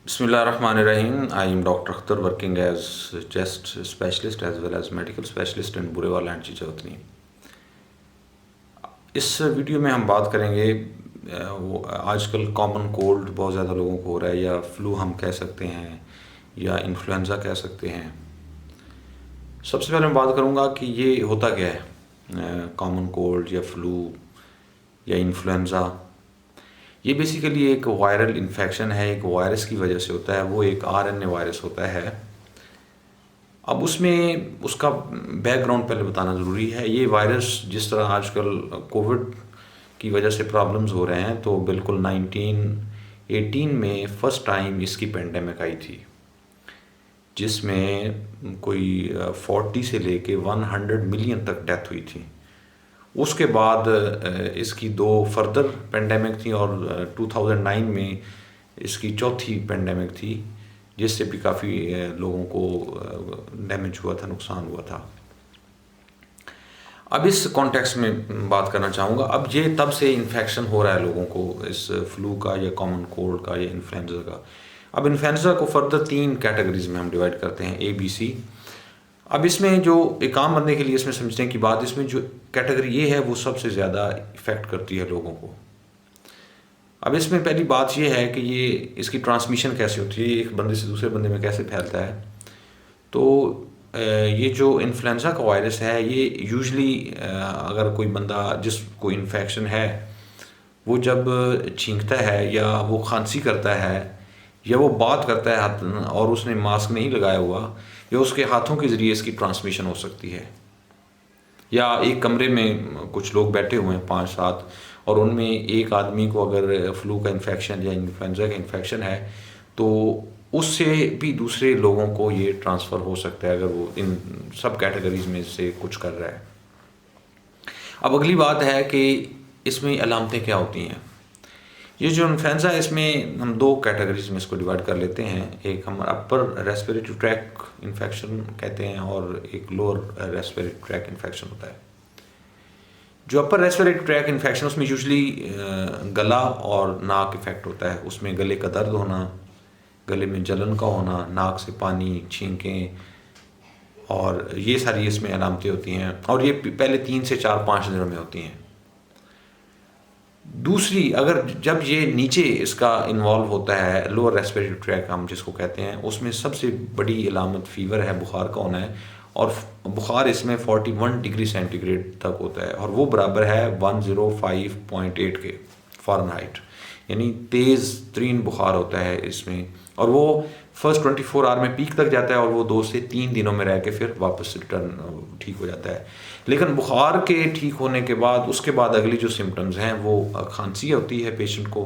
Bismillahirrahmanirrahim. I am Dr. Akhtar working as chest specialist as well as medical specialist in Burewala and Chichawatni. इस video में हम बात करेंगे वो आजकल कॉमन कोल्ड बहुत ज़्यादा लोगों को हो रहा है, या फ्लू हम कह सकते हैं या इन्फ्लुएंज़ा कह सकते हैं। सबसे पहले मैं बात करूँगा कि ये होता क्या है कॉमन कोल्ड या फ्लू या इन्फ्लुएंज़ा। ये बेसिकली एक वायरल इन्फेक्शन है, एक वायरस की वजह से होता है। वो एक आरएनए वायरस होता है। अब उसमें उसका बैकग्राउंड पहले बताना ज़रूरी है। ये वायरस जिस तरह आजकल कोविड की वजह से प्रॉब्लम्स हो रहे हैं, तो बिल्कुल 1918 में फ़र्स्ट टाइम इसकी पेंडेमिक आई थी, जिसमें कोई 40 से लेके 100 मिलियन तक डेथ हुई थी। उसके बाद इसकी दो फर्दर पेंडेमिक थी और 2009 में इसकी चौथी पेंडेमिक थी, जिससे भी काफ़ी लोगों को डैमेज हुआ था, नुकसान हुआ था। अब इस कॉन्टेक्स्ट में बात करना चाहूँगा। अब ये तब से इन्फेक्शन हो रहा है लोगों को, इस फ्लू का या कॉमन कोल्ड का या इन्फ्लुएंजा का। अब इन्फ्लुएंजा को फर्दर 3 कैटेगरीज में हम डिवाइड करते हैं, ABC। अब इसमें जो एक आम बनने के लिए इसमें समझने की बात, इसमें जो कैटेगरी ये है वो सबसे ज़्यादा इफ़ेक्ट करती है लोगों को। अब इसमें पहली बात ये है कि ये इसकी ट्रांसमिशन कैसे होती है, एक बंदे से दूसरे बंदे में कैसे फैलता है। तो ये जो इन्फ्लुएंजा का वायरस है, ये यूजुअली अगर कोई बंदा जिसको इन्फेक्शन है, वो जब छींकता है या वो खांसी करता है या वो बात करता है हाथ और उसने मास्क नहीं लगाया हुआ, या उसके हाथों के ज़रिए इसकी ट्रांसमिशन हो सकती है। या एक कमरे में कुछ लोग बैठे हुए हैं 5-7, और उनमें एक आदमी को अगर फ्लू का इन्फेक्शन या इन्फ्लुएंजा का इन्फेक्शन है, तो उससे भी दूसरे लोगों को ये ट्रांसफ़र हो सकता है अगर वो इन सब कैटेगरीज में से कुछ कर रहा है। अब अगली बात है कि इसमें अलामतें क्या होती हैं। ये जो इन्फ्लुएंजा है, इसमें हम 2 कैटेगरीज में इसको डिवाइड कर लेते हैं। एक हम अपर रेस्पिरेटरी ट्रैक इन्फेक्शन कहते हैं और एक लोअर रेस्पिरेटरी ट्रैक इन्फेक्शन होता है। जो अपर रेस्पिरेटरी ट्रैक इन्फेक्शन, उसमें यूजुअली गला और नाक इफेक्ट होता है। उसमें गले का दर्द होना, गले में जलन का होना, नाक से पानी, छींकें, और ये सारी इसमें अलामतें होती हैं, और ये पहले 3 से 4-5 दिनों में होती हैं। दूसरी, अगर जब ये नीचे इसका इन्वॉल्व होता है, लोअर रेस्पिरेटरी ट्रैक हम जिसको कहते हैं, उसमें सबसे बड़ी अलामत फीवर है, बुखार का होना है। और बुखार इसमें 41 डिग्री सेंटीग्रेड तक होता है, और वो बराबर है 105.8 के फ़ारेनहाइट, यानी तेज़ तरीन बुखार होता है इसमें। और वो फर्स्ट 24 आवर में पीक तक जाता है, और वो 2 से 3 दिनों में रह के फिर वापस रिटर्न ठीक हो जाता है। लेकिन बुखार के ठीक होने के बाद, उसके बाद अगली जो सिम्टम्स हैं वो खांसी होती है पेशेंट को,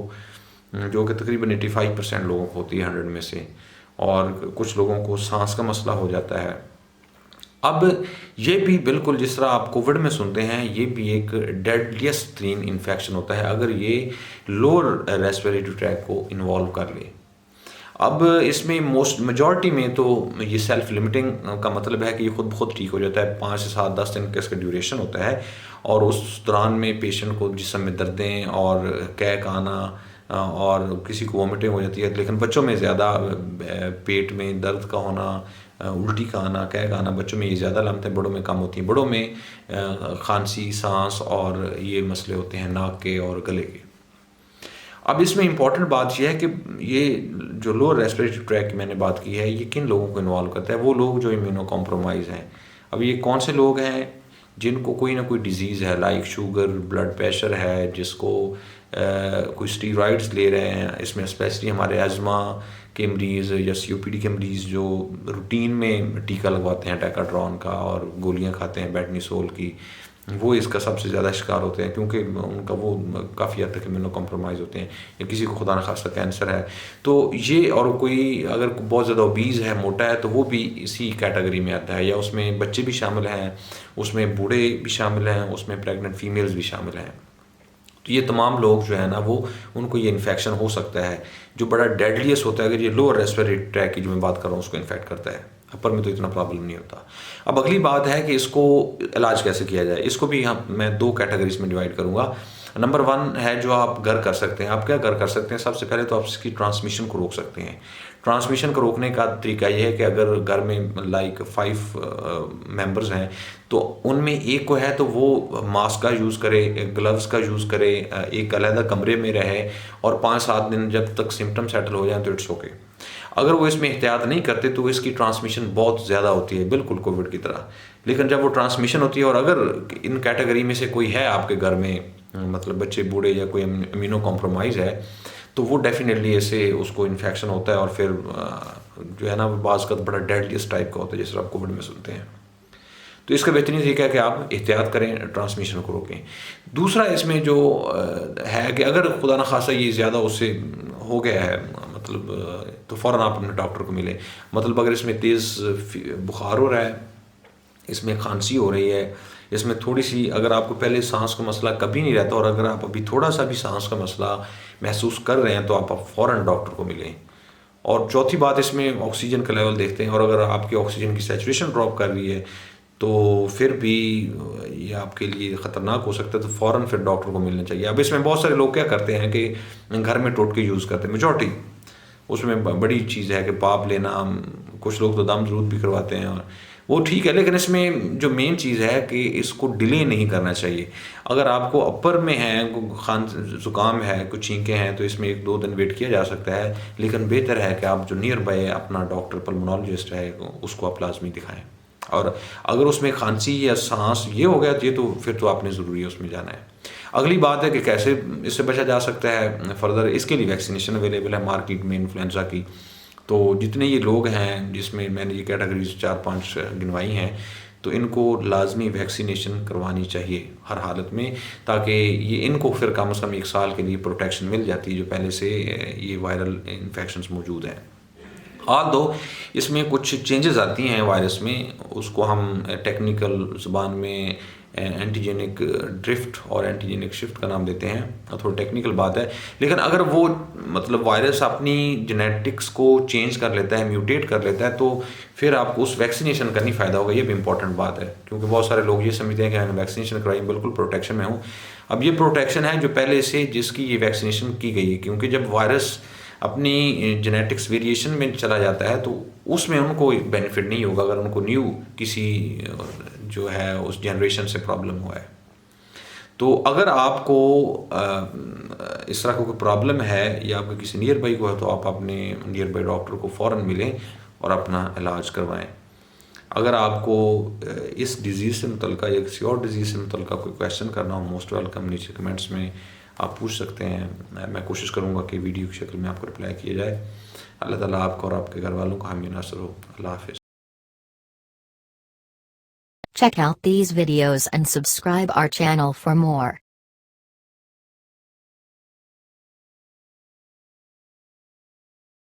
जो कि तकरीबन 85% लोगों को होती है 100 में से, और कुछ लोगों को सांस का मसला हो जाता है। अब ये भी बिल्कुल जिस तरह आप कोविड में सुनते हैं, ये भी एक डेडलीस्ट तरीन इन्फेक्शन होता है अगर ये लोअर रेस्पिरेटरी ट्रैक को इन्वॉल्व कर ले। अब इसमें मेजॉरिटी में तो ये सेल्फ लिमिटिंग का मतलब है कि ये खुद ब खुद ठीक हो जाता है। 5 से 7-10 दिन का इसका ड्यूरेशन होता है, और उस दौरान में पेशेंट को जिस्म में दर्दें और कैक आना और किसी को वोमिटिंग हो जाती है। लेकिन बच्चों में ज़्यादा पेट में दर्द का होना, उल्टी का आना, कैक आना, बच्चों में ये ज़्यादा अलामतें बड़ों में कम होती हैं। बड़ों में खांसी, सांस और ये मसले होते हैं नाक के और गले के। अब इसमें इम्पॉर्टेंट बात यह है कि ये जो लोअर रेस्पिरेटरी ट्रैक की मैंने बात की है, ये किन लोगों को इन्वॉल्व करता है। वो लोग जो इम्यूनो कॉम्प्रोमाइज़ हैं। अब ये कौन से लोग हैं? जिनको कोई ना कोई डिज़ीज़ है, लाइक शुगर, ब्लड प्रेशर है, जिसको कोई स्टीरॉइड्स ले रहे हैं। इसमें स्पेशली हमारे अज़मा के मरीज़ या COPD के मरीज़ जो रूटीन में टीका लगवाते हैं डेकाड्रॉन का और गोलियां खाते हैं बेडनीसोल की, वो इसका सबसे ज़्यादा शिकार होते हैं, क्योंकि उनका वो काफ़ी हद तक इम्यूनो कॉम्प्रोमाइज़ होते हैं। या किसी को खुदा न खास्ता कैंसर है, तो ये, और कोई अगर बहुत ज़्यादा ओबीज़ है, मोटा है, तो वो भी इसी कैटेगरी में आता है। या उसमें बच्चे भी शामिल हैं, उसमें बूढ़े भी शामिल हैं, उसमें प्रेग्नेंट फीमेल्स भी शामिल हैं। तो ये तमाम लोग जो है ना, वो उनको ये इन्फेक्शन हो सकता है, जो बड़ा डेडलीस्ट होता है अगर ये लोअर रेस्पिरेटरी ट्रैक की जो मैं बात कर रहा हूँ उसको इन्फेक्ट करता है। अपर में तो इतना प्रॉब्लम नहीं होता। अब अगली बात है कि इसको इलाज कैसे किया जाए। इसको भी मैं 2 कैटेगरीज में डिवाइड करूँगा। नंबर 1 है जो आप घर कर सकते हैं। आप क्या घर कर सकते हैं? सबसे पहले तो आप इसकी ट्रांसमिशन को रोक सकते हैं। ट्रांसमिशन को रोकने का तरीका ये है कि अगर घर में लाइक 5 मेंबर्स हैं, तो उनमें एक को है तो वो मास्क का यूज़ करे, ग्लव्स का यूज़ करे, एक अलग कमरे में रहे और 5-7 दिन जब तक सिम्टम सेटल हो जाए तो इट्स ओके। अगर वो इसमें एहतियात नहीं करते तो इसकी ट्रांसमिशन बहुत ज़्यादा होती है, बिल्कुल कोविड की तरह। लेकिन जब वो ट्रांसमिशन होती है और अगर इन कैटेगरी में से कोई है आपके घर में, मतलब बच्चे, बूढ़े या कोई इम्यूनो कॉम्प्रोमाइज़ है, तो वो डेफिनेटली ऐसे उसको इन्फेक्शन होता है और फिर जो है ना बाज़ का बड़ा डेडलीस्ट टाइप का होता है, जैसे आप कोविड में सुनते हैं। तो इसका बेहतरीन तरीका है कि आप एहतियात करें, ट्रांसमिशन को रोकें। दूसरा इसमें जो है कि अगर खुदा न खासा ये ज़्यादा उससे हो गया है, मतलब तो फ़ौरन आप अपने डॉक्टर को मिलें। मतलब अगर इसमें तेज़ बुखार हो रहा है, इसमें खांसी हो रही है, इसमें थोड़ी-सी, अगर आपको पहले साँस का मसला कभी नहीं रहता और अगर आप अभी थोड़ा-सा भी साँस का मसला महसूस कर रहे हैं, तो आप फ़ौरन डॉक्टर को मिलें। और चौथी बात, इसमें ऑक्सीजन का लेवल देखते हैं और अगर आपकी ऑक्सीजन की सैचुरेशन ड्रॉप कर रही है, तो फिर भी ये आपके लिए ख़तरनाक हो सकता है, तो फ़ौरन फिर डॉक्टर को मिलना चाहिए। अब इसमें बहुत सारे लोग क्या करते हैं कि घर में टोटके यूज़ करते हैं, मेजॉरिटी। उसमें बड़ी चीज़ है कि पाप लेना, कुछ लोग तो दम ज़रूर भी करवाते हैं और वो ठीक है, लेकिन इसमें जो मेन चीज़ है कि इसको डिले नहीं करना चाहिए। अगर आपको अपर में है, ज़ुकाम है, कुछ छींकें हैं, तो इसमें 1-2 दिन वेट किया जा सकता है, लेकिन बेहतर है कि आप जो नियर बाय अपना डॉक्टर पल्मोनोलॉजिस्ट है उसको आप लाजमी दिखाएँ। और अगर उसमें खांसी या सांस ये हो गया, ये तो फिर तो आपने ज़रूरी है उसमें जाना है। अगली बात है कि कैसे इससे बचा जा सकता है फर्दर, इसके लिए वैक्सीनेशन अवेलेबल है मार्केट में इन्फ्लुएंजा की। तो जितने ये लोग हैं, जिसमें मैंने ये कैटेगरीज 4-5 गिनवाई हैं, तो इनको लाजमी वैक्सीनेशन करवानी चाहिए हर हालत में, ताकि ये इनको फिर कम से कम 1 साल के लिए प्रोटेक्शन मिल जाती है जो पहले से ये वायरल इन्फेक्शंस मौजूद हैं। ऑल दो इसमें कुछ चेंजेस आती हैं वायरस में, उसको हम टेक्निकल ज़ुबान में एंटीजेनिक ड्रिफ्ट और एंटीजेनिक शिफ्ट का नाम देते हैं, थोड़ी टेक्निकल बात है। लेकिन अगर वो मतलब वायरस अपनी जेनेटिक्स को चेंज कर लेता है, म्यूटेट कर लेता है, तो फिर आपको उस वैक्सीनेशन का नहीं फ़ायदा होगा। ये भी इंपॉर्टेंट बात है, क्योंकि बहुत सारे लोग ये समझते हैं कि मैंने वैक्सीनेशन कराई, बिल्कुल प्रोटेक्शन में हूँ। अब ये प्रोटेक्शन है जो पहले से जिसकी ये वैक्सीनेशन की गई है, क्योंकि जब वायरस अपनी जेनेटिक्स वेरिएशन में चला जाता है तो उसमें उनको बेनिफिट नहीं होगा अगर उनको न्यू किसी जो है उस जनरेशन से प्रॉब्लम हुआ है। तो अगर आपको इस तरह का कोई प्रॉब्लम है या आपके किसी नियर बाई को है, तो आप अपने नियर बाई डॉक्टर को फ़ौरन मिलें और अपना इलाज करवाएं। अगर आपको इस डिज़ीज़ से मुतल्लिक़ या किसी और डिज़ीज़ से मुतल्लिक़ कोई क्वेश्चन करना हो, मोस्ट वेलकम, नीचे कमेंट्स में आप पूछ सकते हैं। मैं कोशिश करूँगा कि वीडियो की शक्ल में आपको रिप्लाई किया जाए। अल्लाह ताला आपको और आपके घर वालों को हामी नासर हो। अल्लाह हाफ़िज़। Check out these videos and subscribe our channel for more.